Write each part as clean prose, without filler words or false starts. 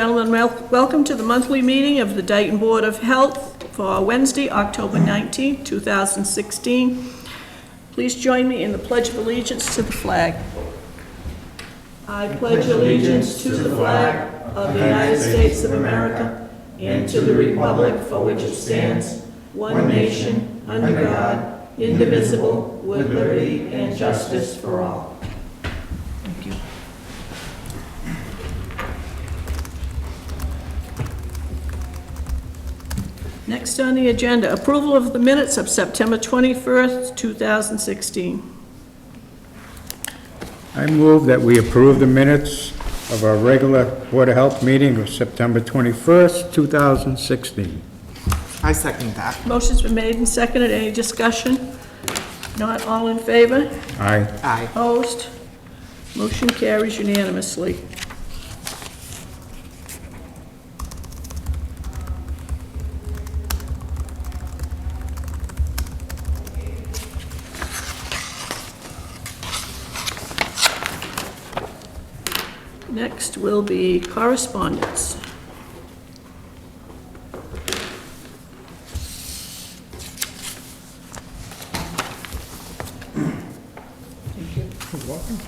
Gentlemen, welcome to the monthly meeting of the Dayton Board of Health for Wednesday, October 19, 2016. Please join me in the Pledge of Allegiance to the flag. I pledge allegiance to the flag of the United States of America and to the republic for which it stands, one nation, under God, indivisible, with liberty and justice for all. Thank you. Next on the agenda, approval of the minutes of September 21st, 2016. I move that we approve the minutes of our regular Board of Health meeting of September 21st, 2016. I second that. Motion's been made and seconded. Any discussion? Not all in favor? Aye. Aye. Opposed? Motion carries unanimously. Next will be correspondence. Thank you. You're welcome.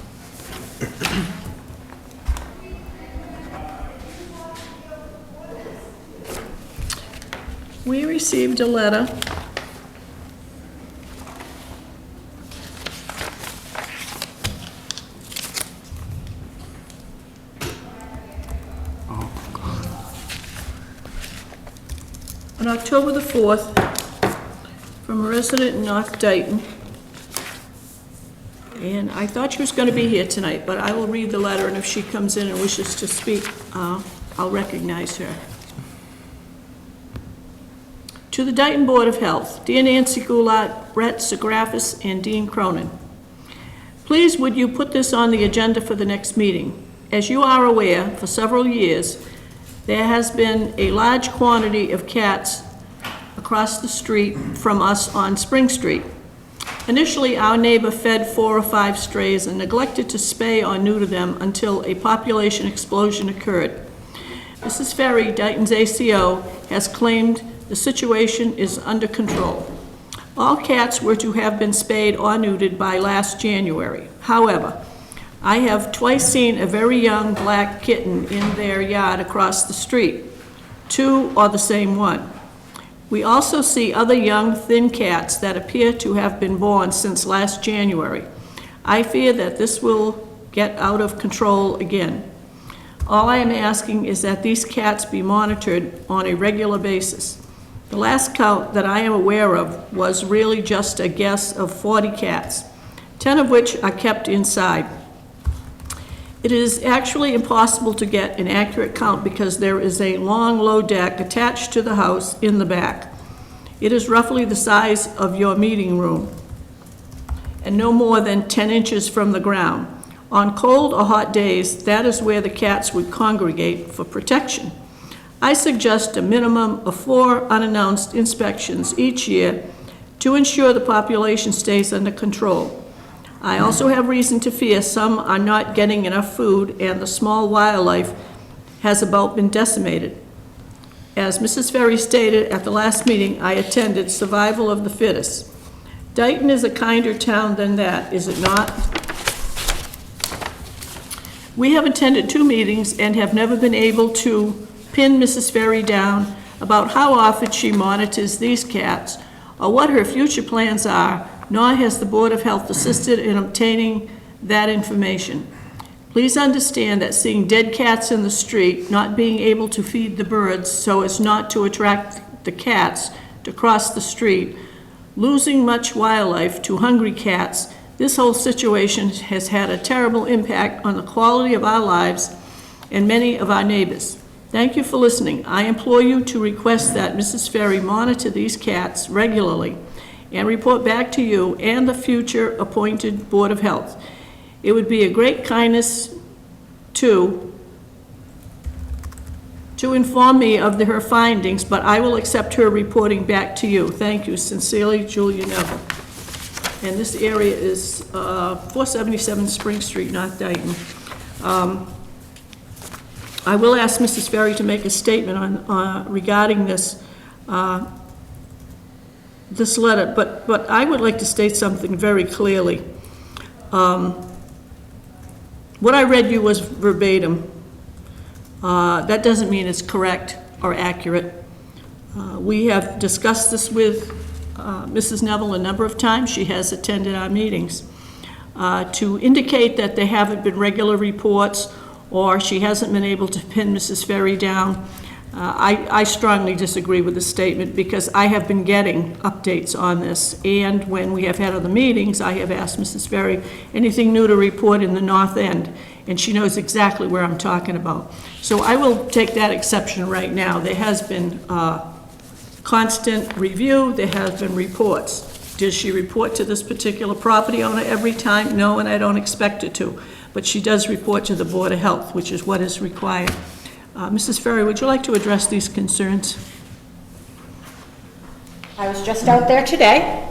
We received a letter on October the 4th from a resident in North Dayton. And I thought she was going to be here tonight, but I will read the letter, and if she comes in and wishes to speak, I'll recognize her. To the Dayton Board of Health, dear Nancy Goulart, Brett Sagrafis, and Dean Cronin, please would you put this on the agenda for the next meeting? As you are aware, for several years, there has been a large quantity of cats across the street from us on Spring Street. Initially, our neighbor fed 4 or 5 strays and neglected to spay or neuter them until a population explosion occurred. Mrs. Ferry, Dayton's ACO, has claimed the situation is under control. All cats were to have been spayed or neutered by last January. However, I have twice seen a very young black kitten in their yard across the street. 2 are the same one. We also see other young, thin cats that appear to have been born since last January. I fear that this will get out of control again. All I am asking is that these cats be monitored on a regular basis. The last count that I am aware of was really just a guess of 40 cats, 10 of which are kept inside. It is actually impossible to get an accurate count because there is a long low deck attached to the house in the back. It is roughly the size of your meeting room and no more than 10 inches from the ground. On cold or hot days, that is where the cats would congregate for protection. I suggest a minimum of 4 unannounced inspections each year to ensure the population stays under control. I also have reason to fear some are not getting enough food and the small wildlife has about been decimated. As Mrs. Ferry stated at the last meeting I attended, survival of the fittest. Dayton is a kinder town than that, is it not? We have attended 2 meetings and have never been able to pin Mrs. Ferry down about how often she monitors these cats or what her future plans are, nor has the Board of Health assisted in obtaining that information. Please understand that seeing dead cats in the street, not being able to feed the birds so as not to attract the cats to cross the street, losing much wildlife to hungry cats, this whole situation has had a terrible impact on the quality of our lives and many of our neighbors. Thank you for listening. I implore you to request that Mrs. Ferry monitor these cats regularly and report back to you and the future appointed Board of Health. It would be a great kindness to inform me of her findings, but I will accept her reporting back to you. Thank you. Sincerely, Julia Neville. And this area is 477 Spring Street, North Dayton. I will ask Mrs. Ferry to make a statement on, regarding this, this letter, but I would like to state something very clearly. What I read you was verbatim. That doesn't mean it's correct or accurate. We have discussed this with Mrs. Neville a number of times. She has attended our meetings. To indicate that there haven't been regular reports or she hasn't been able to pin Mrs. Ferry down, I strongly disagree with the statement, because I have been getting updates on this, and when we have had other meetings, I have asked Mrs. Ferry, anything new to report in the North End, and she knows exactly where I'm talking about. So I will take that exception right now. There has been constant review, there have been reports. Does she report to this particular property owner every time? No, and I don't expect her to, but she does report to the Board of Health, which is what is required. Mrs. Ferry, would you like to address these concerns? I was just out there today.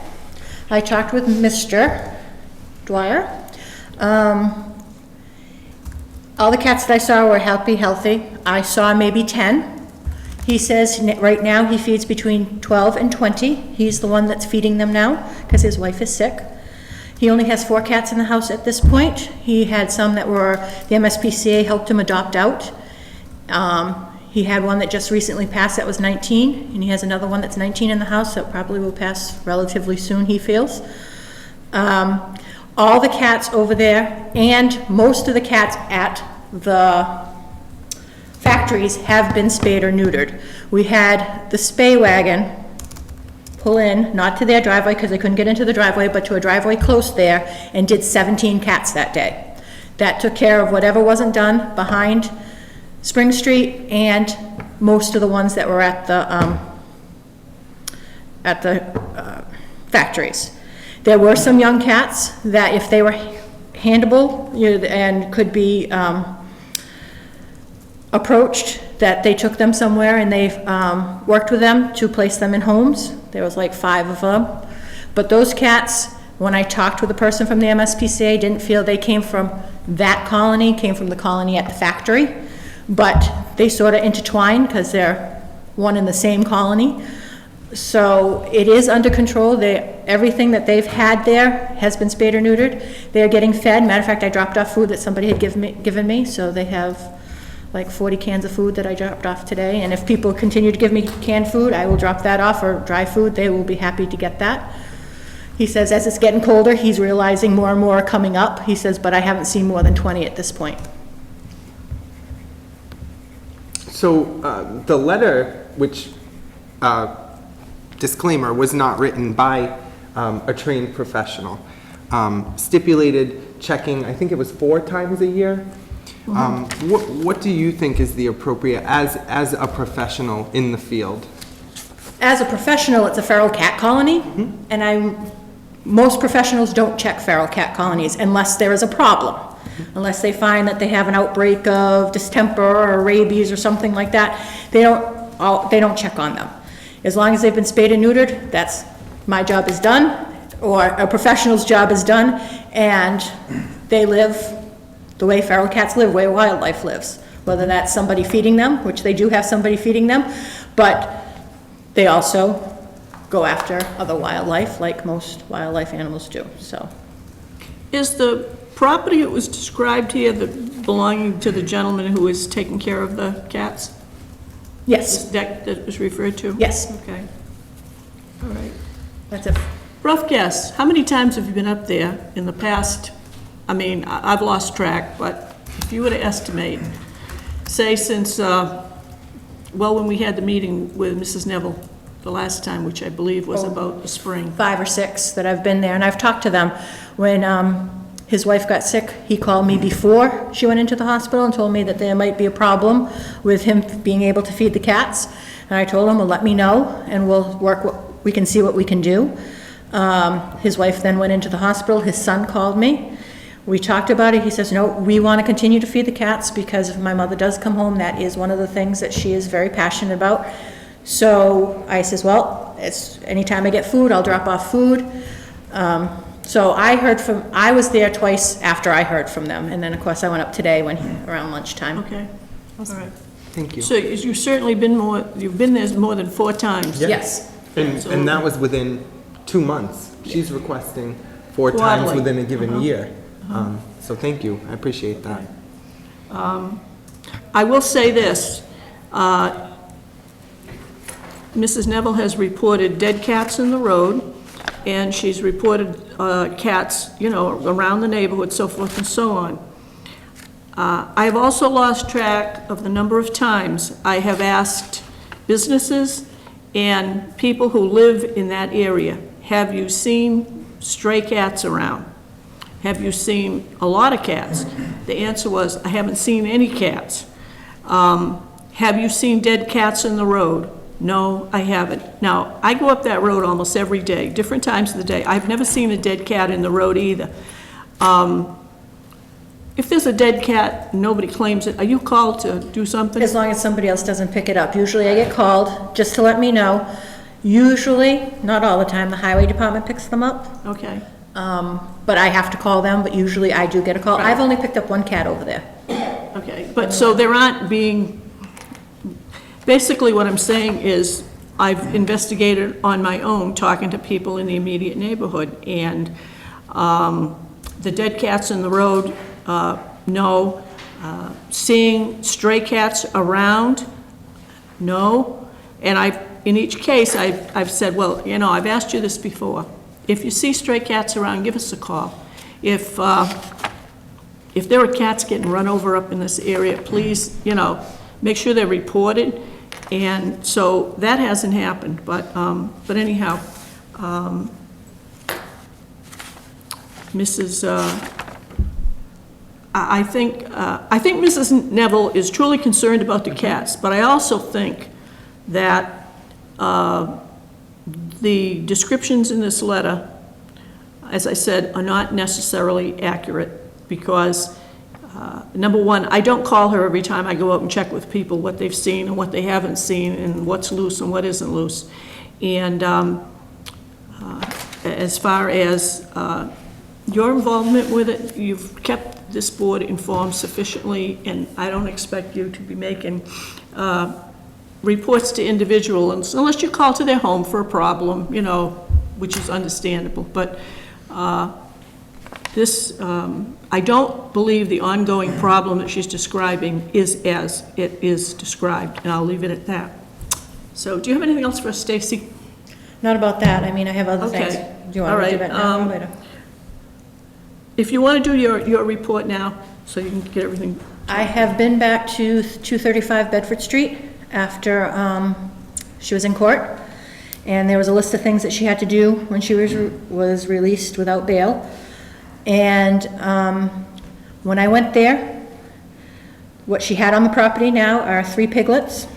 I talked with Mr. Dwyer. All the cats that I saw were healthy. I saw maybe 10. He says right now he feeds between 12 and 20. He's the one that's feeding them now because his wife is sick. He only has 4 cats in the house at this point. He had some that were, the MSPCA helped him adopt out. He had one that just recently passed that was 19, and he has another one that's 19 in the house that probably will pass relatively soon, he feels. All the cats over there and most of the cats at the factories have been spayed or neutered. We had the spay wagon pull in, not to their driveway because they couldn't get into the driveway, but to a driveway close there, and did 17 cats that day. That took care of whatever wasn't done behind Spring Street and most of the ones that were at the factories. There were some young cats that if they were handable, and could be approached, that they took them somewhere and they've worked with them to place them in homes. There was like 5 of them. But those cats, when I talked with a person from the MSPCA, didn't feel they came from that colony, came from the colony at the factory. But they sort of intertwine because they're one in the same colony. So it is under control. Everything that they've had there has been spayed or neutered. They're getting fed. Matter of fact, I dropped off food that somebody had given me, so they have like 40 cans of food that I dropped off today. And if people continue to give me canned food, I will drop that off, or dry food. They will be happy to get that. He says as it's getting colder, he's realizing more and more are coming up. He says, but I haven't seen more than 20 at this point. So the letter, which, disclaimer, was not written by a trained professional, stipulated checking, I think it was 4 times a year. What do you think is the appropriate, as a professional in the field? As a professional, it's a feral cat colony, and most professionals don't check feral cat colonies unless there is a problem. Unless they find that they have an outbreak of distemper or rabies or something like that, they don't check on them. As long as they've been spayed and neutered, that's my job is done, or a professional's job is done, and they live the way feral cats live, the way wildlife lives. Whether that's somebody feeding them, which they do have somebody feeding them, but they also go after other wildlife like most wildlife animals do, so. Is the property that was described here belonging to the gentleman who is taking care of the cats? Yes. This deck that was referred to? Yes. Okay. All right. That's it. Rough guess, how many times have you been up there in the past? I mean, I've lost track, but if you were to estimate, say since, when we had the meeting with Mrs. Neville the last time, which I believe was about the spring. 5 or 6 that I've been there, and I've talked to them. When his wife got sick, he called me before she went into the hospital and told me that there might be a problem with him being able to feed the cats. And I told him, well, let me know, and we'll we can see what we can do. His wife then went into the hospital. His son called me. We talked about it. He says, no, we want to continue to feed the cats because if my mother does come home, that is one of the things that she is very passionate about. So I says, well, anytime I get food, I'll drop off food. So I was there twice after I heard from them. And then, of course, I went up today around lunchtime. Okay. All right. Thank you. So you've certainly you've been there more than 4 times. Yes. And that was within 2 months. She's requesting 4 times Quarterly. within a given year. So thank you, I appreciate that. I will say this, Mrs. Neville has reported dead cats in the road, and she's reported cats, you know, around the neighborhood, so forth and so on. I have also lost track of the number of times I have asked businesses and people who live in that area, have you seen stray cats around? Have you seen a lot of cats? The answer was, I haven't seen any cats. Have you seen dead cats in the road? No, I haven't. Now, I go up that road almost every day, different times of the day. I've never seen a dead cat in the road either. If there's a dead cat, nobody claims it, are you called to do something? As long as somebody else doesn't pick it up. Usually I get called just to let me know. Usually, not all the time, the highway department picks them up. Okay. But I have to call them, but usually I do get a call. I've only picked up 1 cat over there. Okay, but so there aren't being, basically what I'm saying is, I've investigated on my own, talking to people in the immediate neighborhood, and the dead cats in the road, no. Seeing stray cats around, no. And in each case, I've said, well, you know, I've asked you this before. If you see stray cats around, give us a call. If there are cats getting run over up in this area, please, you know, make sure they're reported. And so that hasn't happened, but anyhow, I think Mrs. Neville is truly concerned about the cats, but I also think that the descriptions in this letter, as I said, are not necessarily accurate because, number one, I don't call her every time I go out and check with people what they've seen and what they haven't seen and what's loose and what isn't loose. And as far as your involvement with it, you've kept this board informed sufficiently, and I don't expect you to be making reports to individuals unless you call to their home for a problem, you know, which is understandable. But I don't believe the ongoing problem that she's describing is as it is described, and I'll leave it at that. So do you have anything else for us, Stacy? Not about that. I mean, I have other things. Okay. Do you want me to do it now or later? If you want to do your report now, so you can get everything. I have been back to 235 Bedford Street after she was in court, and there was a list of things that she had to do when she was released without bail. And when I went there, what she had on the property now are 3 piglets,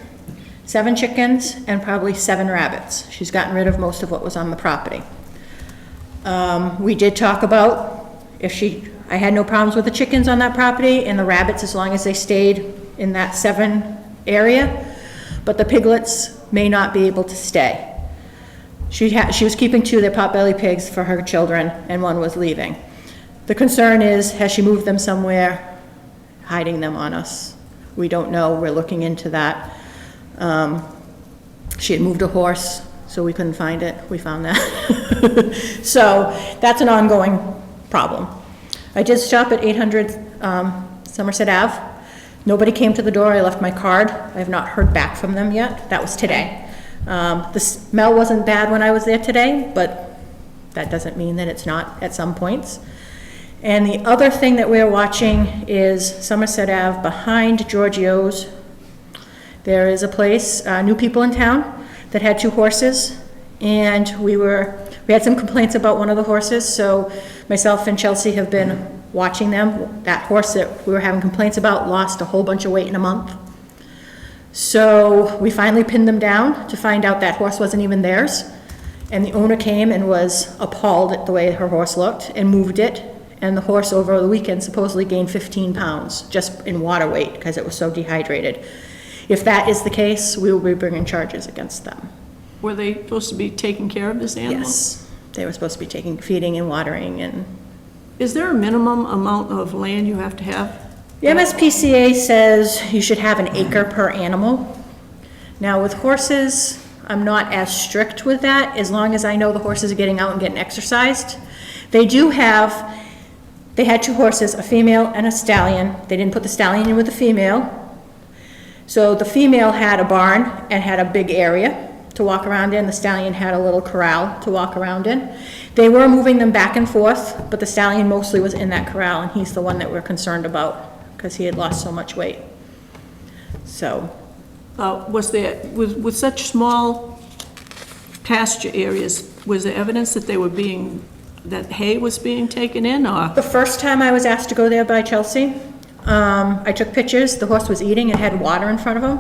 7 chickens, and probably 7 rabbits. She's gotten rid of most of what was on the property. We did talk about I had no problems with the chickens on that property and the rabbits as long as they stayed in that 7 area, but the piglets may not be able to stay. She was keeping 2 of their potbelly pigs for her children, and 1 was leaving. The concern is, has she moved them somewhere, hiding them on us? We don't know. We're looking into that. She had moved a horse, so we couldn't find it. We found that. So that's an ongoing problem. I did stop at 800 Somerset Ave. Nobody came to the door. I left my card. I have not heard back from them yet. That was today. The smell wasn't bad when I was there today, but that doesn't mean that it's not at some points. And the other thing that we're watching is Somerset Ave behind Giorgio's. There is a place, New People in Town, that had 2 horses, and we had some complaints about one of the horses, so myself and Chelsea have been watching them. That horse that we were having complaints about lost a whole bunch of weight in a month. So we finally pinned them down to find out that horse wasn't even theirs, and the owner came and was appalled at the way her horse looked and moved it, and the horse over the weekend supposedly gained 15 pounds just in water weight because it was so dehydrated. If that is the case, we will be bringing charges against them. Were they supposed to be taking care of this animal? Yes, they were supposed to be feeding and watering and... Is there a minimum amount of land you have to have? The MSPCA says you should have an acre per animal. Now, with horses, I'm not as strict with that, as long as I know the horses are getting out and getting exercised. They had 2 horses, a female and a stallion. They didn't put the stallion in with the female. So the female had a barn and had a big area to walk around in. The stallion had a little corral to walk around in. They were moving them back and forth, but the stallion mostly was in that corral, and he's the one that we're concerned about, because he had lost so much weight. So, Was there, with such small pasture areas, was there evidence that that hay was being taken in, or? the first time I was asked to go there by Chelsea, I took pictures. The horse was eating and had water in front of him.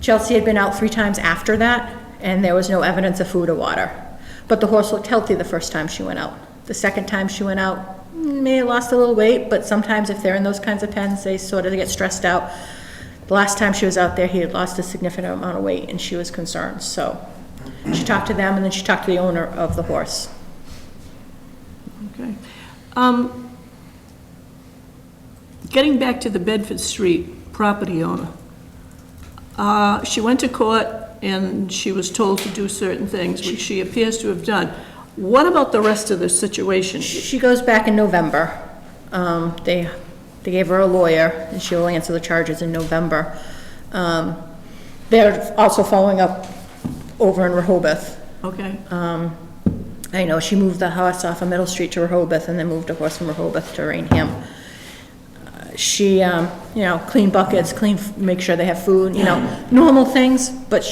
Chelsea had been out 3 times after that, and there was no evidence of food or water. But the horse looked healthy the first time she went out. The second time she went out, may have lost a little weight, but sometimes if they're in those kinds of pens, they sort of get stressed out. The last time she was out there, he had lost a significant amount of weight, and she was concerned. So she talked to them, and then she talked to the owner of the horse. Okay. Getting back to the Bedford Street property owner, she went to court and she was told to do certain things, which she appears to have done. What about the rest of the situation? She goes back in November. They gave her a lawyer, and she will answer the charges in November. They're also following up over in Rehoboth. Okay. I know she moved the horse off of Middle Street to Rehoboth, and then moved a horse from Rehoboth to Rainham. She, clean buckets, make sure they have food, normal things, but,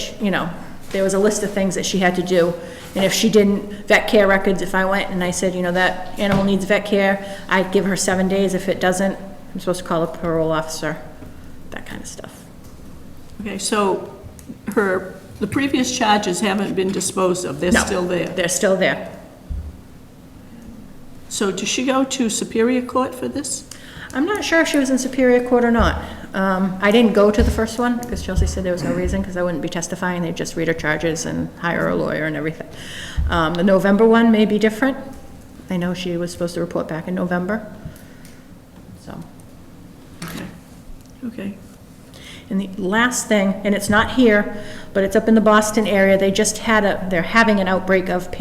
there was a list of things that she had to do. And if she didn't, vet care records, if I went and I said, that animal needs vet care, I'd give her 7 days. If it doesn't, I'm supposed to call a parole officer, that kind of stuff. Okay, so the previous charges haven't been disposed of, they're No, still there? They're still there. So does she go to Superior Court for this? I'm not sure if she was in Superior Court or not. I didn't go to the first one, because Chelsea said there was no reason, because I wouldn't be testifying. They'd just read her charges and hire a lawyer and everything. The November one may be different. I know she was supposed to report back in November. So. Okay. And the last thing, and it's not here, but it's up in the Boston area, they're having an outbreak of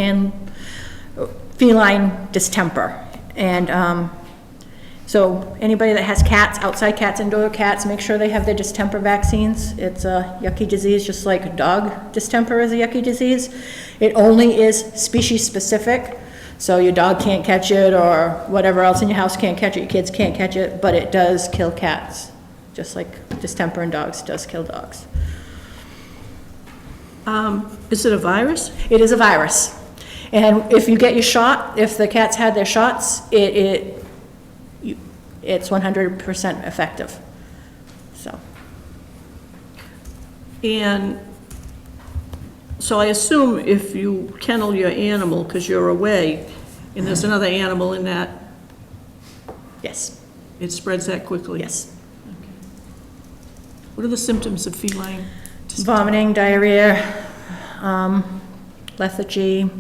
feline distemper. And so anybody that has cats, outside cats, indoor cats, make sure they have their distemper vaccines. It's a yucky disease, just like dog distemper is a yucky disease. It only is species specific, so your dog can't catch it, or whatever else in your house can't catch it, your kids can't catch it, but it does kill cats, just like distemper in dogs does kill dogs. Is it a virus? It is a virus. And if you get your shot, if the cats had their shots, it's 100% effective, so. And so I assume if you kennel your animal because you're away, and there's another animal in that, Yes, it spreads that quickly? yes. What are the symptoms of feline? Vomiting, diarrhea, lethargy,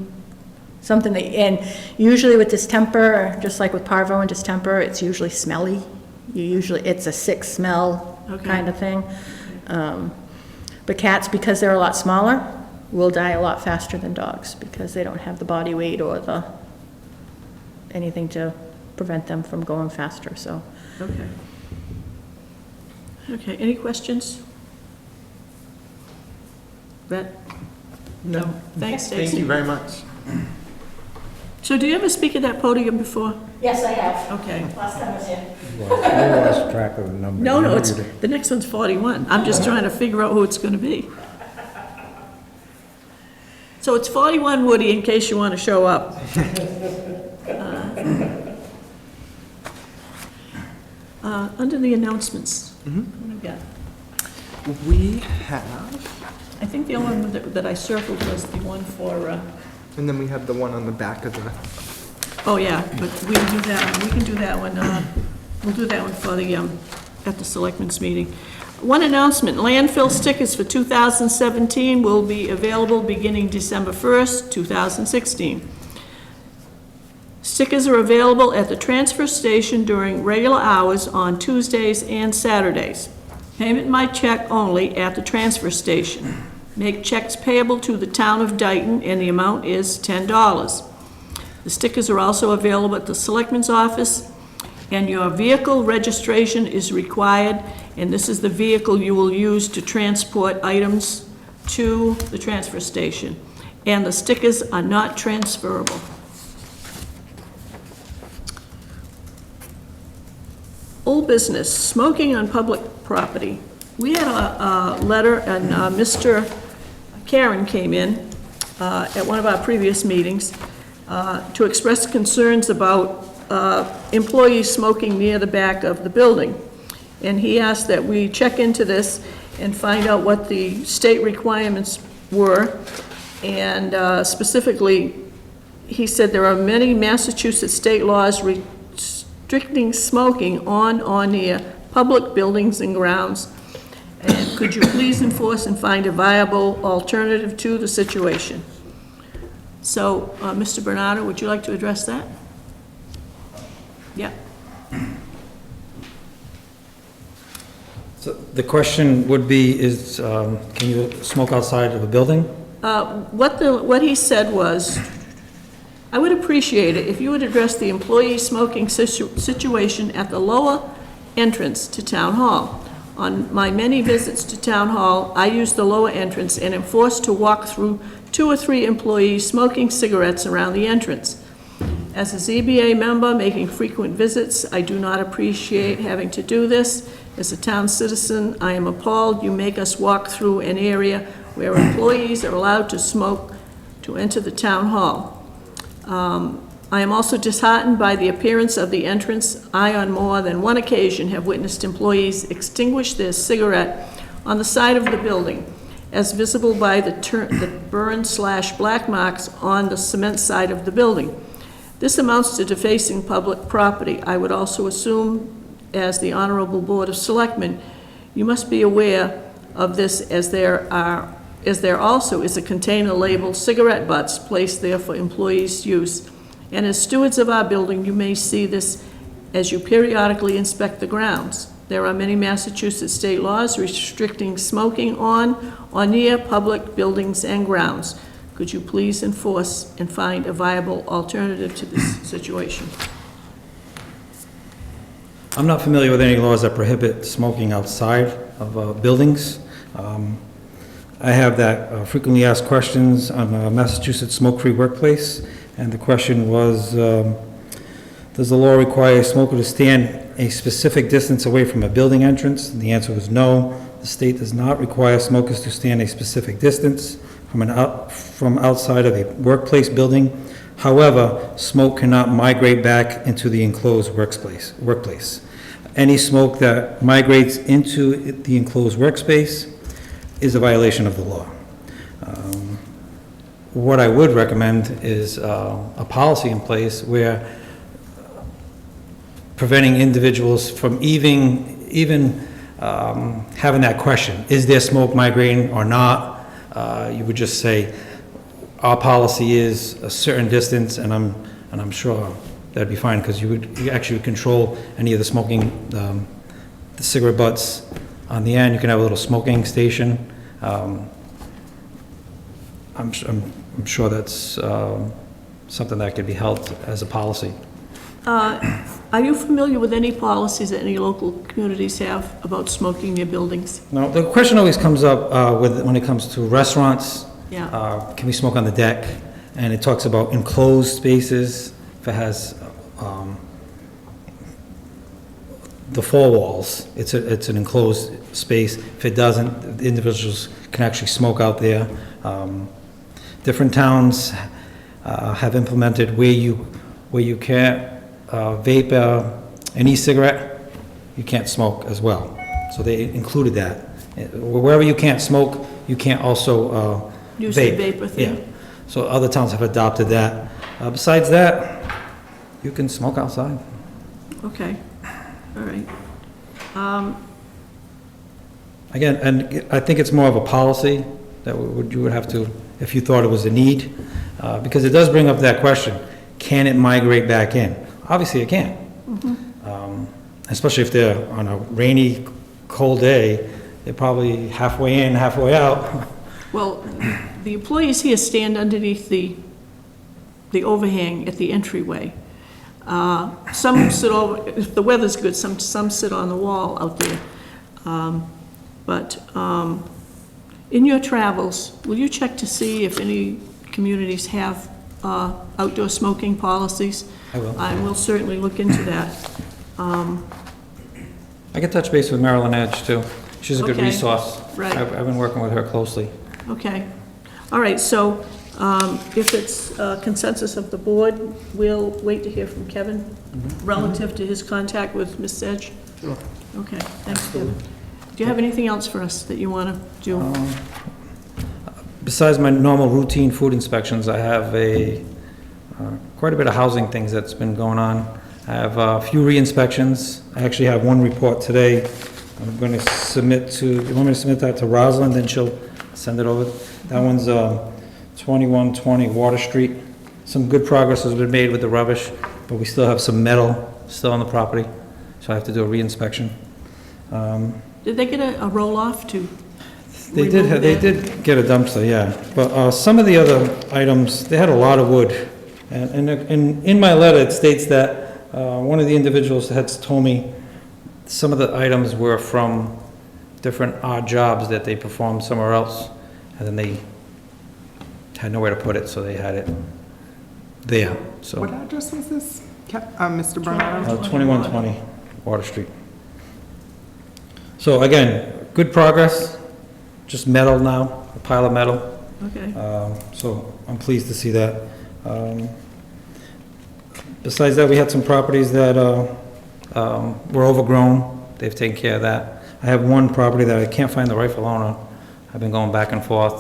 something that, and usually with distemper, just like with parvo and distemper, it's usually smelly. It's a sick smell kind of thing. But cats, because they're a lot smaller, will die a lot faster than dogs, because they don't have the body weight or anything to prevent them from going faster, so. Okay. Okay, any questions? Brett? No. Thanks, Stacy. Thank you very much. So do you ever speak at that podium before? Yes, I have. Okay. Last time I was here. Well, we lost track of the number. No, You it's, did. the next one's 41. I'm just trying to figure out who it's gonna be. So it's 41, Woody, in case you want to show up. Under the announcements. What do we got? We have, I think the only one that I circled was the one for, and then we have the one on the back of the, oh yeah, but we can do that one. We can do that one. We'll do that one for the, at the selectmen's meeting. One announcement, landfill stickers for 2017 will be available beginning December 1st, 2016. Stickers are available at the transfer station during regular hours on Tuesdays and Saturdays. Payment by check only at the transfer station. Make checks payable to the town of Dayton, and the amount is $10. The stickers are also available at the Selectman's office, and your vehicle registration is required, and this is the vehicle you will use to transport items to the transfer station. And the stickers are not transferable. Old business, smoking on public property. We had a letter, and Mr. Karen came in at one of our previous meetings to express concerns about employees smoking near the back of the building. And he asked that we check into this and find out what the state requirements were. And specifically, he said there are many Massachusetts state laws restricting smoking on or near public buildings and grounds. And could you please enforce and find a viable alternative to the situation? So, Mr. Bernardo, would you like to address that? Yeah. So the question would be is, can you smoke outside of a building? What he said was, I would appreciate it if you would address the employee smoking situation at the lower entrance to Town Hall. On my many visits to Town Hall, I use the lower entrance and am forced to walk through 2 or 3 employees smoking cigarettes around the entrance. As a ZBA member making frequent visits, I do not appreciate having to do this. As a town citizen, I am appalled you make us walk through an area where employees are allowed to smoke to enter the Town Hall. I am also disheartened by the appearance of the entrance. I, on more than one occasion, have witnessed employees extinguish their cigarette on the side of the building, as visible by the burn/black marks on the cement side of the building. This amounts to defacing public property. I would also assume, as the Honorable Board of Selectmen, you must be aware of this, as there also is a container labeled cigarette butts placed there for employees' use. And as stewards of our building, you may see this as you periodically inspect the grounds. There are many Massachusetts state laws restricting smoking on or near public buildings and grounds. Could you please enforce and find a viable alternative to this situation? I'm not familiar with any laws that prohibit smoking outside of buildings. I have that frequently asked questions on Massachusetts smoke-free workplace, and the question was, does the law require a smoker to stand a specific distance away from a building entrance? And the answer was no. The state does not require smokers to stand a specific distance from outside of a workplace building. However, smoke cannot migrate back into the enclosed workplace. Any smoke that migrates into the enclosed workspace is a violation of the law. What I would recommend is a policy in place where preventing individuals from even having that question, is there smoke migrating or not? You would just say, our policy is a certain distance, and I'm sure that'd be fine, because you actually control any of the smoking, the cigarette butts on the end. You can have a little smoking station. I'm sure that's something that could be held as a policy. Are you familiar with any policies that any local communities have about smoking near buildings? No, the question always comes up when it comes to restaurants. Yeah. Can we smoke on the deck? And it talks about enclosed spaces. If it has the 4 walls, it's an enclosed space. If it doesn't, the individuals can actually smoke out there. Different towns have implemented where you can't vape an e-cigarette, you can't smoke as well. So they included that. Wherever you can't smoke, you can't also Use vape. the vapor thing? Yeah. So other towns have adopted that. Besides that, you can smoke outside. Okay, all right. Again, and I think it's more of a policy that you would have to, if you thought it was a need, because it does bring up that question. can it migrate back in? Obviously it can. Especially if they're on a rainy, cold day, they're probably halfway in, halfway out. Well, the employees here stand underneath the overhang at the entryway. Some sit over, if the weather's good, some sit on the wall out there. But in your travels, will you check to see if any communities have outdoor smoking policies? I will. And we'll certainly look into that. I can touch base with Marilyn Edge, too. She's a good Okay. resource. Right. I've been working with her closely. Okay. All right, so if it's consensus of the board, we'll wait to hear from Kevin relative to his contact with Ms. Sedge? Sure. Okay, thanks, Kevin. Do you have anything else for us that you want to do? Besides my normal routine food inspections, I have quite a bit of housing things that's been going on. I have a few re-inspections. I actually have one report today. I'm going to submit to, you want me to submit that to Rosalind, then she'll send it over? That one's 2120 Water Street. Some good progress has been made with the rubbish, but we still have some metal still on the property, so I have to do a re-inspection. Did they get a roll-off to? They remove that? did get a dumpster, yeah. But some of the other items, they had a lot of wood. And in my letter, it states that one of the individuals had told me some of the items were from different odd jobs that they performed somewhere else, and then they had nowhere to put it, so they had it there, so. What address was this, Mr. Bernard? 2120 Water Street. So again, good progress, just metal now, a pile of metal. Okay, So I'm pleased to see that. Besides that, we had some properties that were overgrown. They've taken care of that. I have one property that I can't find the rightful owner. I've been going back and forth,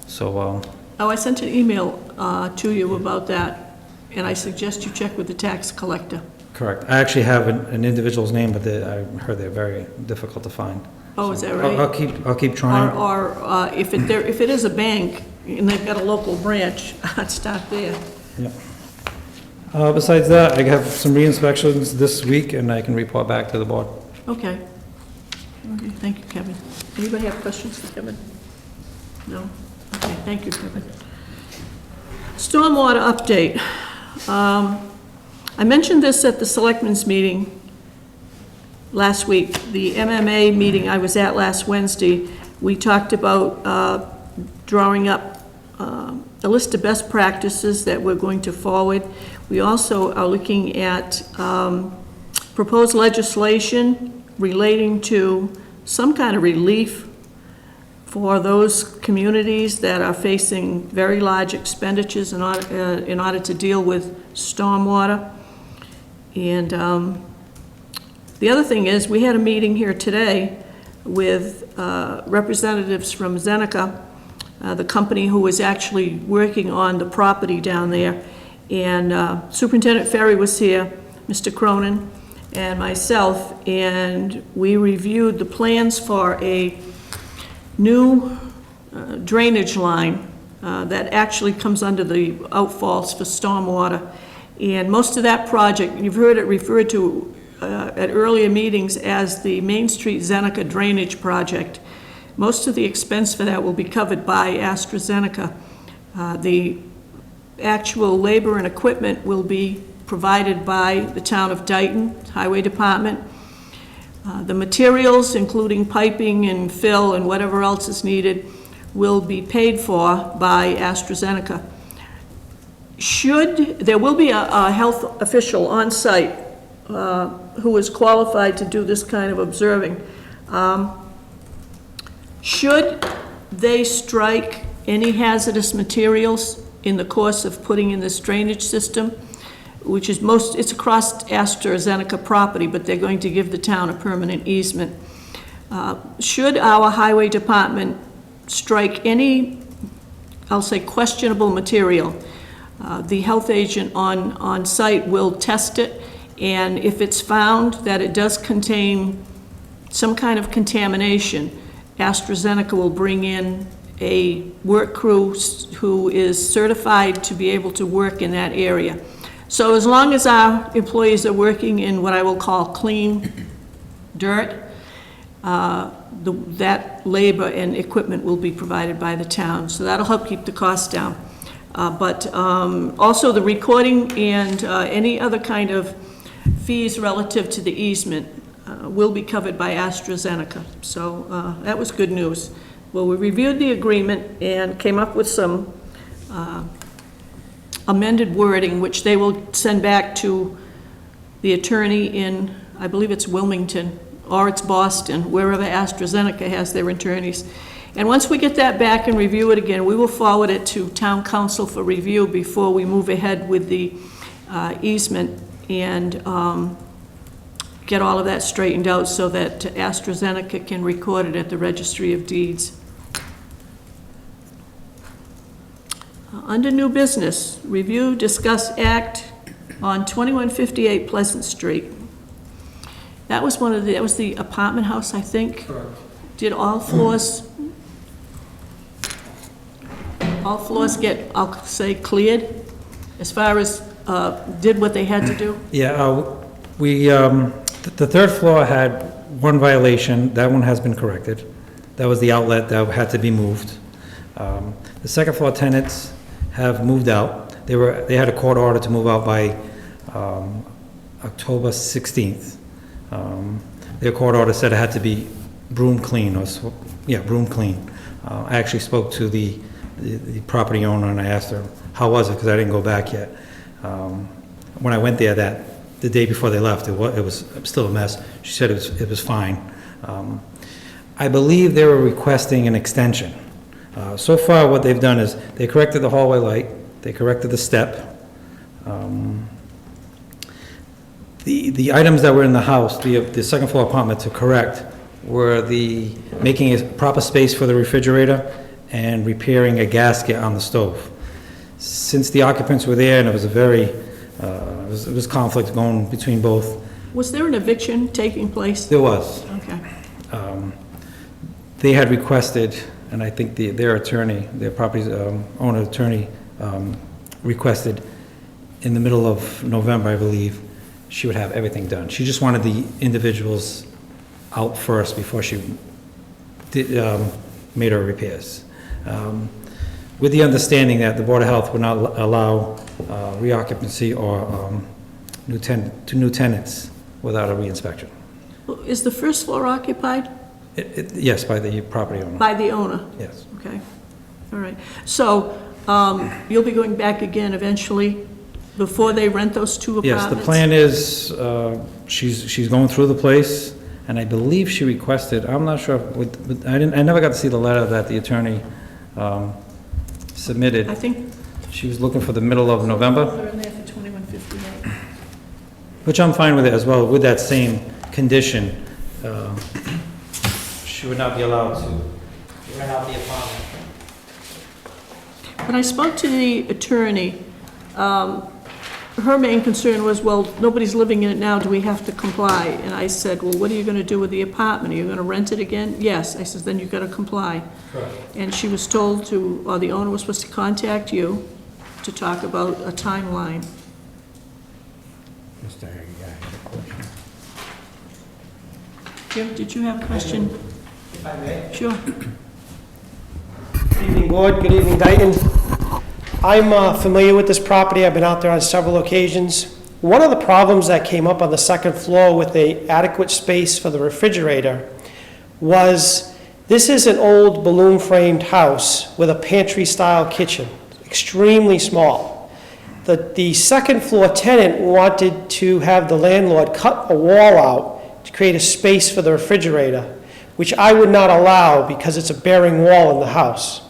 so, oh, I sent an email to you about that, and I suggest you check with the tax collector. correct. I actually have an individual's name, but I heard they're very difficult to find. Oh, is that So right? I'll keep trying. Or if it is a bank, and they've got a local branch, I'd start there. Yeah. Besides that, I have some re-inspections this week, and I can report back to the board. Okay. Okay, thank you, Kevin. Anybody have questions for Kevin? No? Okay, thank you, Kevin. Stormwater update. I mentioned this at the selectmen's meeting last week. The MMA meeting I was at last Wednesday, we talked about drawing up a list of best practices that we're going to forward. We also are looking at proposed legislation relating to some kind of relief for those communities that are facing very large expenditures in order to deal with stormwater. And the other thing is, we had a meeting here today with representatives from Zeneca, the company who is actually working on the property down there. And Superintendent Ferry was here, Mr. Cronin, and myself, and we reviewed the plans for a new drainage line that actually comes under the outfalls for stormwater. And most of that project, you've heard it referred to at earlier meetings as the Main Street Zeneca Drainage Project. Most of the expense for that will be covered by AstraZeneca. The actual labor and equipment will be provided by the town of Dayton Highway Department. The materials, including piping and fill and whatever else is needed, will be paid for by AstraZeneca. There will be a health official on site who is qualified to do this kind of observing. Should they strike any hazardous materials in the course of putting in this drainage system, which is it's across AstraZeneca property, but they're going to give the town a permanent easement. Should our highway department strike any, I'll say, questionable material, the health agent on site will test it, and if it's found that it does contain some kind of contamination, AstraZeneca will bring in a work crew who is certified to be able to work in that area. So as long as our employees are working in what I will call clean dirt, that labor and equipment will be provided by the town, so that'll help keep the costs down. But also the recording and any other kind of fees relative to the easement will be covered by AstraZeneca. So that was good news. Well, we reviewed the agreement and came up with some amended wording, which they will send back to the attorney in, I believe it's Wilmington, or it's Boston, wherever AstraZeneca has their attorneys. And once we get that back and review it again, we will forward it to town council for review before we move ahead with the easement and get all of that straightened out so that AstraZeneca can record it at the Registry of Deeds. Under new business, review, discuss, act on 2158 Pleasant Street. That was that was the apartment house, I think? Correct. Did all floors get, I'll say, cleared, as far as, did what they had to do? Yeah, the third floor had one violation. That one has been corrected. That was the outlet that had to be moved. The second floor tenants have moved out. They had a court order to move out by October 16th. Their court order said it had to be broom clean, broom clean. I actually spoke to the property owner and I asked her, how was it, because I didn't go back yet. When I went there the day before they left, it was still a mess. She said it was fine. I believe they were requesting an extension. So far, what they've done is they corrected the hallway light, they corrected the step. The items that were in the house, the second floor apartment to correct, were making a proper space for the refrigerator and repairing a gasket on the stove. Since the occupants were there and it was it was conflict going between both. Was there an eviction taking place? There was. Okay. They had requested, and I think their attorney, their property's owner attorney, requested in the middle of November, I believe, she would have everything done. She just wanted the individuals out first before she made her repairs. With the understanding that the Board of Health would not allow reoccupancy or new tenants without a reinspection. Is the first floor occupied? Yes, by the property owner. By the owner? Yes. Okay, all right. So you'll be going back again eventually before they rent those two apartments? Yes, the plan is, she's going through the place, and I believe she requested, I'm not sure, I never got to see the letter that the attorney submitted. I think She was looking for the middle of November, they're in there for 2158. which I'm fine with it as well, with that same condition. She would not be allowed to rent out the apartment. When I spoke to the attorney, her main concern was, well, nobody's living in it now, do we have to comply? And I said, well, what are you going to do with the apartment? Are you going to rent it again? Yes. I said, then you've got to comply. Correct. And she was told to, or the owner was supposed to contact you to talk about a timeline. Mr. Hague, I have a question. Jim, did you have a question? If I may. Sure. Good evening, Board. Good evening, Dayton. I'm familiar with this property. I've been out there on several occasions. One of the problems that came up on the second floor with the adequate space for the refrigerator was this is an old balloon-framed house with a pantry-style kitchen, extremely small. The second floor tenant wanted to have the landlord cut a wall out to create a space for the refrigerator, which I would not allow because it's a bearing wall in the house.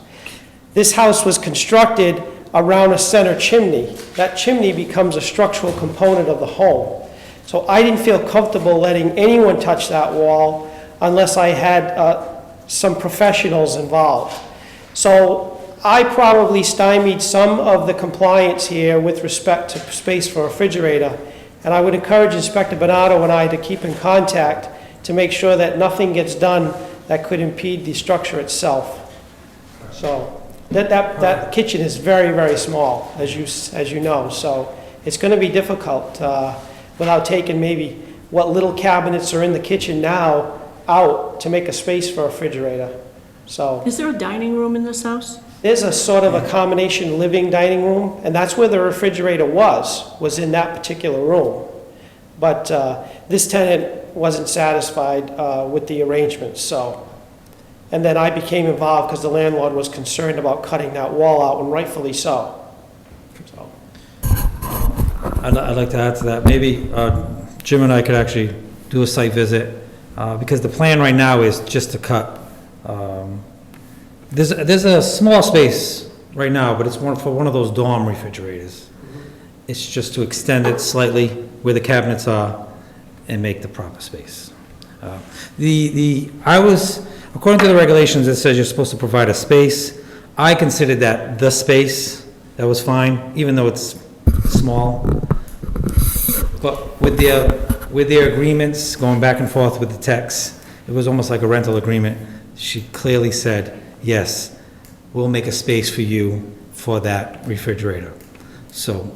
This house was constructed around a center chimney. That chimney becomes a structural component of the home. So I didn't feel comfortable letting anyone touch that wall unless I had some professionals involved. So I probably stymied some of the compliance here with respect to space for a refrigerator, and I would encourage Inspector Bernardo and I to keep in contact to make sure that nothing gets done that could impede the structure itself. So that kitchen is very, very small, as you know. So it's going to be difficult without taking maybe what little cabinets are in the kitchen now out to make a space for a refrigerator. So Is there a dining room in this house? there's a sort of a combination living dining room, and that's where the refrigerator was in that particular room. But this tenant wasn't satisfied with the arrangements, so. And then I became involved because the landlord was concerned about cutting that wall out, and rightfully so. So. I'd like to add to that. Maybe Jim and I could actually do a site visit, because the plan right now is just to cut. There's a small space right now, but it's for one of those dorm refrigerators. It's just to extend it slightly where the cabinets are and make the proper space. According to the regulations, it says you're supposed to provide a space. I considered that the space. That was fine, even though it's small. But with their agreements, going back and forth with the techs, it was almost like a rental agreement. She clearly said, yes, we'll make a space for you for that refrigerator. So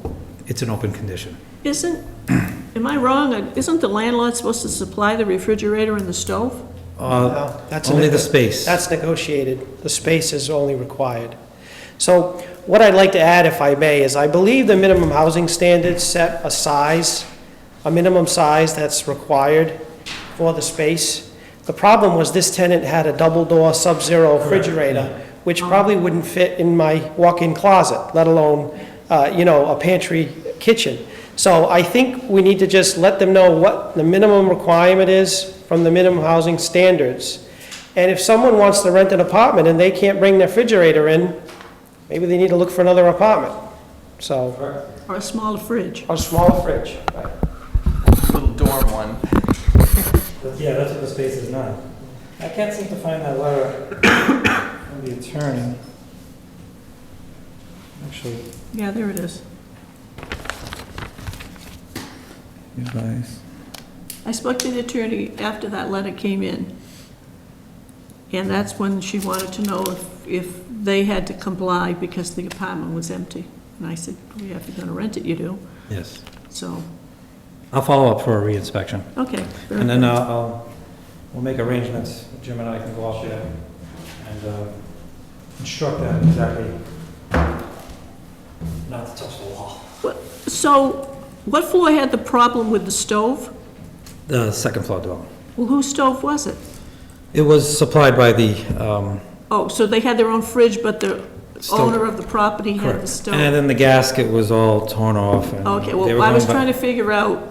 it's an open condition. Am I wrong? Isn't the landlord supposed to supply the refrigerator and the stove? No, that's Only the space. That's negotiated. The space is only required. So what I'd like to add, if I may, is I believe the minimum housing standards set a minimum size that's required for the space. The problem was this tenant had a double-door Sub-Zero refrigerator, which probably wouldn't fit in my walk-in closet, let alone, a pantry kitchen. So I think we need to just let them know what the minimum requirement is from the minimum housing standards. And if someone wants to rent an apartment and they can't bring their refrigerator in, maybe they need to look for another apartment. So, Or a smaller fridge? or a smaller fridge. Right. Little dorm one. Yeah, that's what the space is now. I can't seem to find that letter from the attorney. Actually, Yeah, there it is. you guys. I spoke to the attorney after that letter came in, and that's when she wanted to know if they had to comply because the apartment was empty. And I said, well, yeah, if you're gonna rent it, you do. Yes. So, I'll follow up for a reinspection. okay. very And then good. we'll make arrangements, Jim and I can go out there and instruct them exactly not to touch the wall. So, what floor had the problem with the stove? The second floor door. Well, whose stove was it? It was supplied by the, Oh, so they had their own fridge, but the Stove. owner of the property had the correct. stove? And then the gasket was all torn off. And Okay, they were well, I was going trying by- to figure out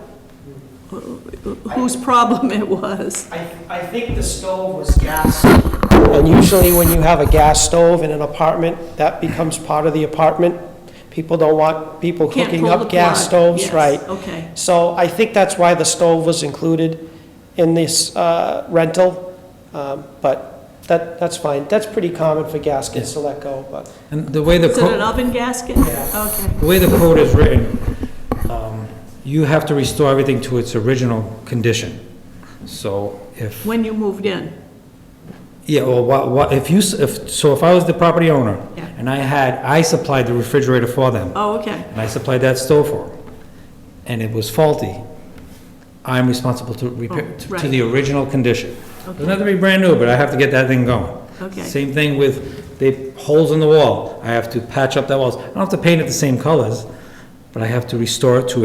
whose problem it was. I think the stove was gas. And usually when you have a gas stove in an apartment, that becomes part of the apartment. People don't want people Can't hooking pull the up gas plug. stoves, Yes, right? okay. So I think that's why the stove was included in this rental, but that's fine. That's pretty common for gaskets to let go, but. And the way the Is it an code, oven gasket? Yeah. Okay. the way the code is written, you have to restore everything to its original condition. So if, When you moved in? yeah, well, if I was the property owner, Yeah. and I supplied the refrigerator for them, Oh, okay. and I supplied that stove for them, and it was faulty, I'm responsible to repair, Oh, to right. the original condition. Okay. Doesn't have to be brand new, but I have to get that thing going. Okay. Same thing with the holes in the wall. I have to patch up that walls. I don't have to paint it the same colors, but I have to restore it to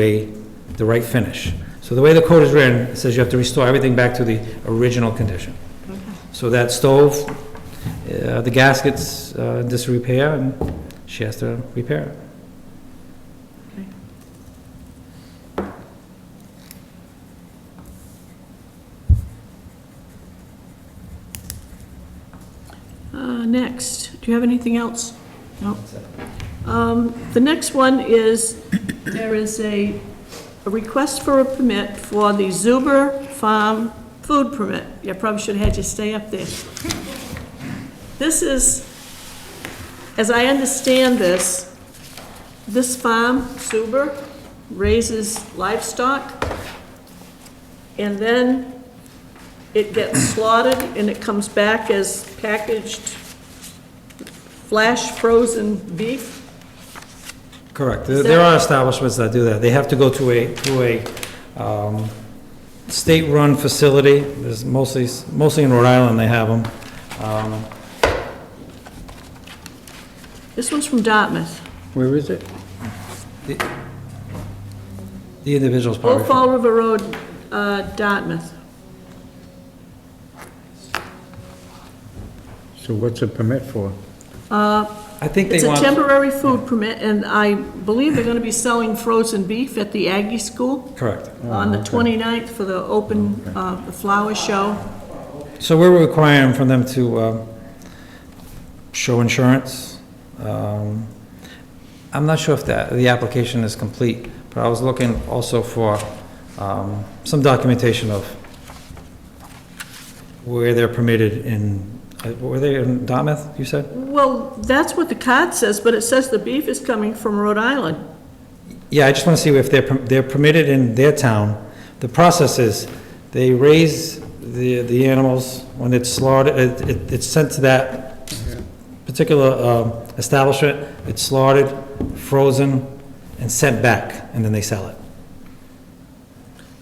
the right finish. So the way the code is written, it says you have to restore everything back to the original condition. Okay. So that stove, the gaskets, disrepair, and she has to repair it. Next, do you have anything else? No. The next one is, there is a request for a permit for the Zuber Farm food permit. I probably should have had you stay up there. This is, as I understand this farm, Zuber, raises livestock, and then it gets slaughtered and it comes back as packaged flash frozen beef. Correct. Is There that- are establishments that do that. They have to go to a state-run facility. There's mostly in Rhode Island they have them. This one's from Dartmouth. Where is it? The individual's Old probably. Fall River Road, Dartmouth. So what's a permit for? I think It's they a want. temporary food permit, and I believe they're gonna be selling frozen beef at the Aggie School Correct. on the 29th for the open, the flower show. So we're requiring from them to show insurance. I'm not sure if the application is complete, but I was looking also for some documentation of where they're permitted in, were they in Dartmouth, you said? Well, that's what the card says, but it says the beef is coming from Rhode Island. Yeah, I just want to see if they're permitted in their town. The process is, they raise the animals, when it's slaughtered, it's sent to that particular establishment, it's slaughtered, frozen, and sent back, and then they sell it.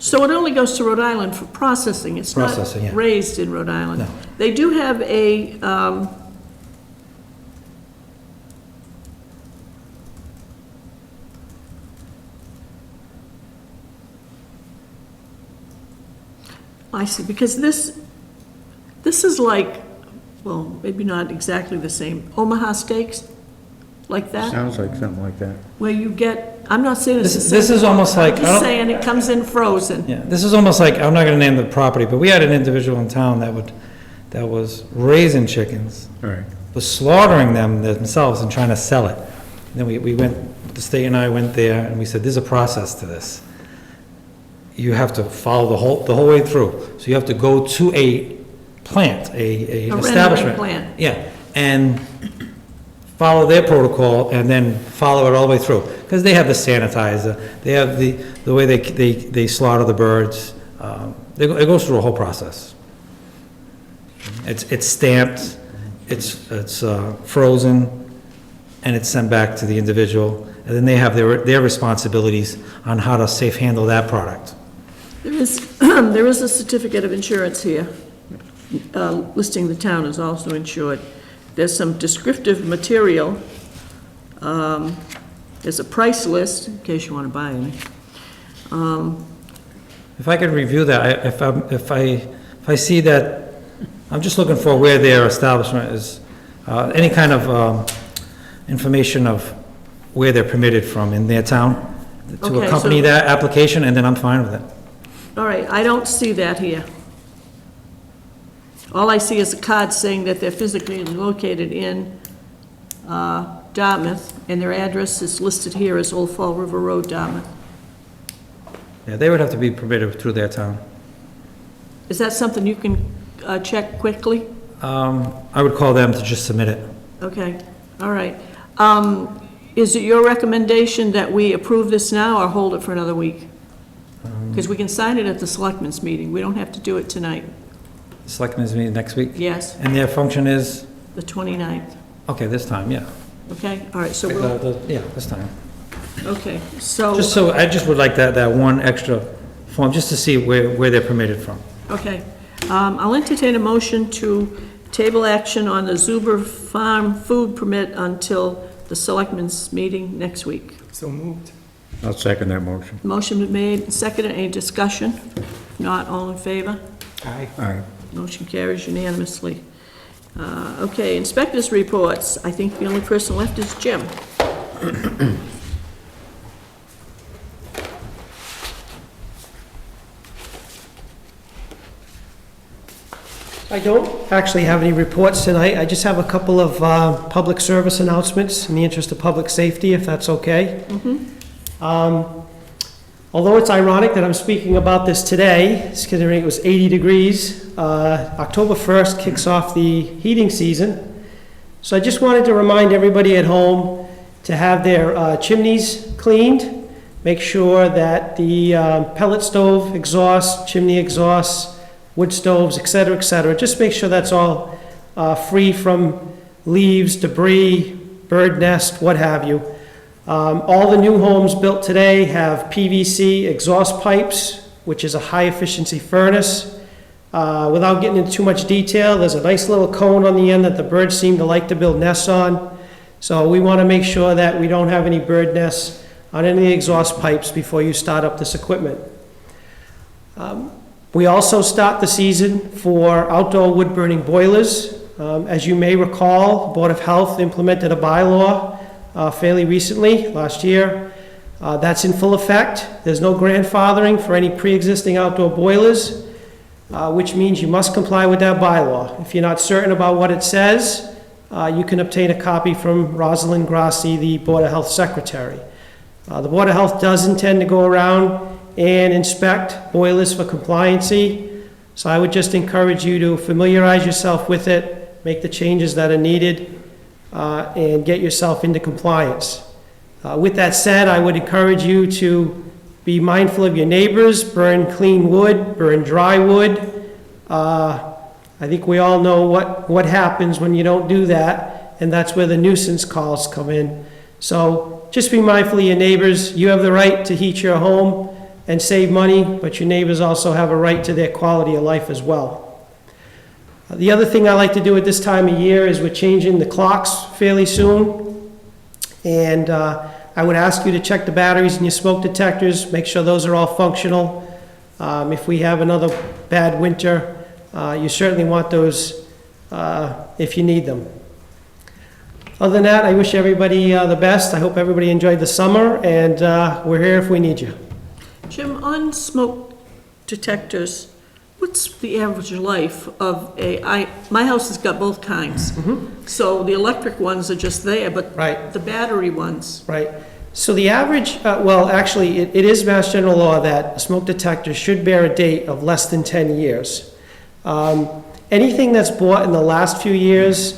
So it only goes to Rhode Island for processing. It's not Processing, yeah. raised in Rhode Island. No. They do have a, I see, because this is like, well, maybe not exactly the same, Omaha steaks, like that, Sounds like something like that. where you get, I'm not saying it's the same. This is almost like, I'm just saying it comes in frozen. yeah, this is almost like, I'm not gonna name the property, but we had an individual in town that was raising chickens, All right. was slaughtering them themselves and trying to sell it. And then we went, the state and I went there, and we said, there's a process to this. You have to follow the whole way through. So you have to go to a plant, A rendering establishment. plant. Yeah, and follow their protocol, and then follow it all the way through. Because they have the sanitizer, they have the way they slaughter the birds. It goes through a whole process. It's stamped, it's frozen, and it's sent back to the individual. And then they have their responsibilities on how to safe handle that product. There is a certificate of insurance here, listing the town as also insured. There's some descriptive material. There's a price list, in case you want to buy any. If I could review that, if I see that, I'm just looking for where their establishment is, any kind of information of where they're permitted from in their town, to Okay, accompany so- that application, and then I'm fine with it. All right, I don't see that here. All I see is a card saying that they're physically located in Dartmouth, and their address is listed here as Old Fall River Road, Dartmouth. Yeah, they would have to be permitted through their town. Is that something you can check quickly? I would call them to just submit it. Okay, all right. Is it your recommendation that we approve this now or hold it for another week? Because we can sign it at the selectmen's meeting. We don't have to do it tonight. Selectmen's meeting next week? Yes, And their function is, the 29th. okay, this time, yeah. Okay, all right, so we'll, Yeah, this time. okay, so, Just so, I just would like that one extra form, just to see where they're permitted from. okay. I'll entertain a motion to table action on the Zuber Farm food permit until the selectmen's meeting next week. So moved. I'll second that motion. Motion been made and seconded. Any discussion? If not, all in favor? Aye. All right. Motion carries unanimously. Okay, inspectors' reports. I think the only person left is Jim. I don't actually have any reports tonight. I just have a couple of public service announcements in the interest of public safety, if that's okay. Although it's ironic that I'm speaking about this today, considering it was 80 degrees, October 1st kicks off the heating season. So I just wanted to remind everybody at home to have their chimneys cleaned. Make sure that the pellet stove exhaust, chimney exhausts, wood stoves, et cetera, just make sure that's all free from leaves, debris, bird nest, what have you. All the new homes built today have PVC exhaust pipes, which is a high-efficiency furnace. Without getting into too much detail, there's a nice little cone on the end that the birds seem to like to build nests on. So we want to make sure that we don't have any bird nests on any of the exhaust pipes before you start up this equipment. We also start the season for outdoor wood-burning boilers. As you may recall, Board of Health implemented a bylaw fairly recently, last year. That's in full effect. There's no grandfathering for any pre-existing outdoor boilers, which means you must comply with that bylaw. If you're not certain about what it says, you can obtain a copy from Rosalind Grassi, the Board of Health Secretary. The Board of Health does intend to go around and inspect boilers for compliancy, so I would just encourage you to familiarize yourself with it, make the changes that are needed, and get yourself into compliance. With that said, I would encourage you to be mindful of your neighbors, burn clean wood, burn dry wood. I think we all know what happens when you don't do that, and that's where the nuisance calls come in. So just be mindful of your neighbors. You have the right to heat your home and save money, but your neighbors also have a right to their quality of life as well. The other thing I like to do at this time of year is we're changing the clocks fairly soon, and I would ask you to check the batteries in your smoke detectors, make sure those are all functional. If we have another bad winter, you certainly want those if you need them. Other than that, I wish everybody the best. I hope everybody enjoyed the summer, and we're here if we need you. Jim, on smoke detectors, what's the average life of my house has got both kinds. So the electric ones are just there, but Right. the battery ones. Right. So the average, well, actually, it is Mass General Law that a smoke detector should bear a date of less than 10 years. Anything that's bought in the last few years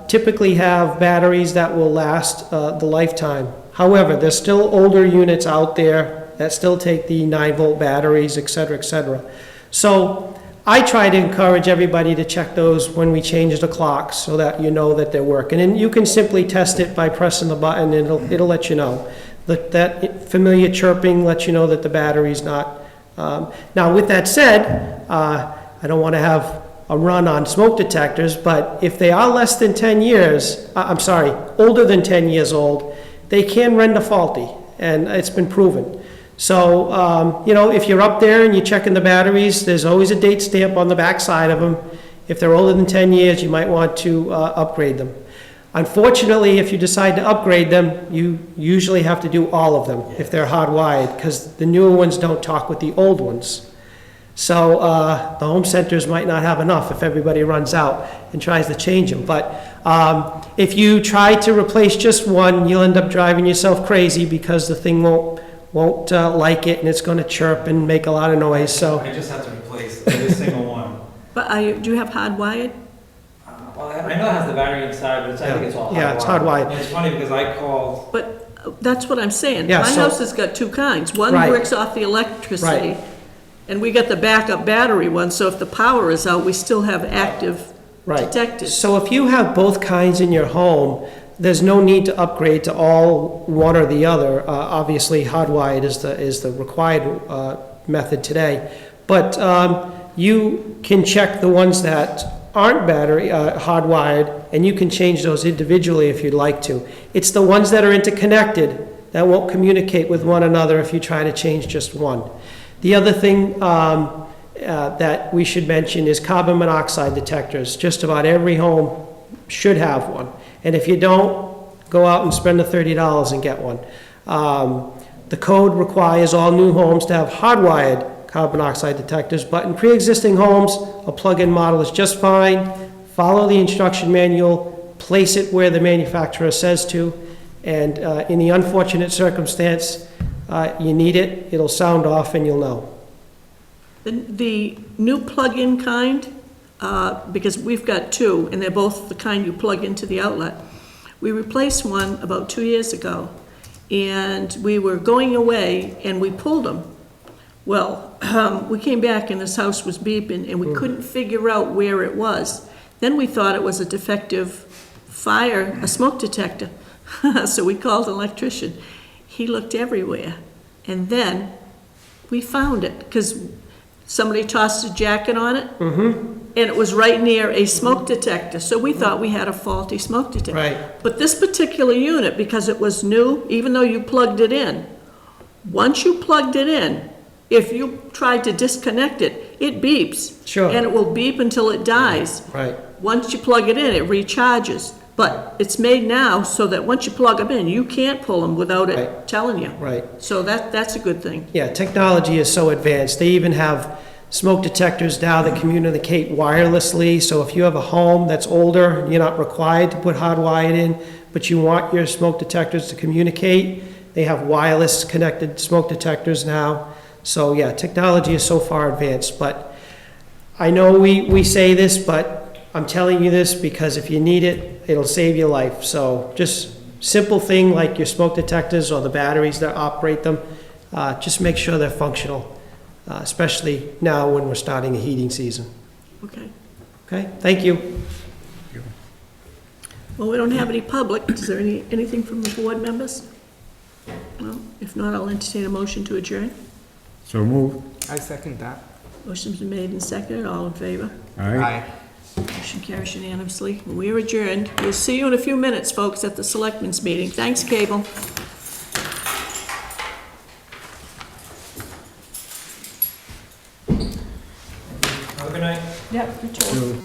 typically have batteries that will last the lifetime. However, there's still older units out there that still take the 9-volt batteries, et cetera, et cetera. So I try to encourage everybody to check those when we change the clocks so that you know that they're working. And you can simply test it by pressing the button, and it'll let you know. That familiar chirping lets you know that the battery's not. Now, with that said, I don't want to have a run on smoke detectors, but if they are less than 10 years, older than 10 years old, they can render faulty, and it's been proven. So, if you're up there and you're checking the batteries, there's always a date stamp on the back side of them. If they're older than 10 years, you might want to upgrade them. Unfortunately, if you decide to upgrade them, you usually have to do all of them if they're hardwired, because the newer ones don't talk with the old ones. So the home centers might not have enough if everybody runs out and tries to change them. But if you try to replace just one, you'll end up driving yourself crazy because the thing won't like it, and it's going to chirp and make a lot of noise. So I just have to replace every single one. But do you have hardwired? Well, I know it has the battery inside, but I think it's all hardwired. Yeah, it's hardwired. And it's funny because I called, But that's what I'm saying. Yeah, My so- house has got two kinds. One Right. works off the electricity, Right. and we got the backup battery one, so if the power is out, we still have active Right. detectors. So if you have both kinds in your home, there's no need to upgrade to all one or the other. Obviously, hardwired is the required method today. But you can check the ones that aren't battery hardwired, and you can change those individually if you'd like to. It's the ones that are interconnected that won't communicate with one another if you try to change just one. The other thing that we should mention is carbon monoxide detectors. Just about every home should have one. And if you don't, go out and spend the $30 and get one. The code requires all new homes to have hardwired carbon monoxide detectors, but in pre-existing homes, a plug-in model is just fine. Follow the instruction manual, place it where the manufacturer says to, and in the unfortunate circumstance you need it, it'll sound off and you'll know. The new plug-in kind, because we've got two, and they're both the kind you plug into the outlet. We replaced one about 2 years ago, and we were going away, and we pulled them. Well, we came back, and this house was beeping, and we couldn't figure out where it was. Then we thought it was a defective a smoke detector. So we called an electrician. He looked everywhere. And then we found it, because somebody tossed a jacket on it. And it was right near a smoke detector, so we thought we had a faulty smoke detector. Right. But this particular unit, because it was new, even though you plugged it in, once you plugged it in, if you tried to disconnect it, it beeps. Sure. And it will beep until it dies. Right. Once you plug it in, it recharges. But it's made now so that once you plug them in, you can't pull them without it Right. telling you. Right. So that's a good thing. Yeah, technology is so advanced. They even have smoke detectors now that communicate wirelessly. So if you have a home that's older, you're not required to put hardwired in, but you want your smoke detectors to communicate, they have wireless connected smoke detectors now. So yeah, technology is so far advanced, but I know we say this, but I'm telling you this because if you need it, it'll save your life. So just simple thing like your smoke detectors or the batteries that operate them, just make sure they're functional, especially now when we're starting a heating season. Okay. Okay, thank you. Well, we don't have any public. Is there anything from the board members? Well, if not, I'll entertain a motion to adjourn. So move. I second that. Motion's been made and seconded. All in favor? Aye. Motion carries unanimously. We are adjourned. We'll see you in a few minutes, folks, at the Selectmen's meeting. Thanks, Cable. Have a good night. Yep, good job.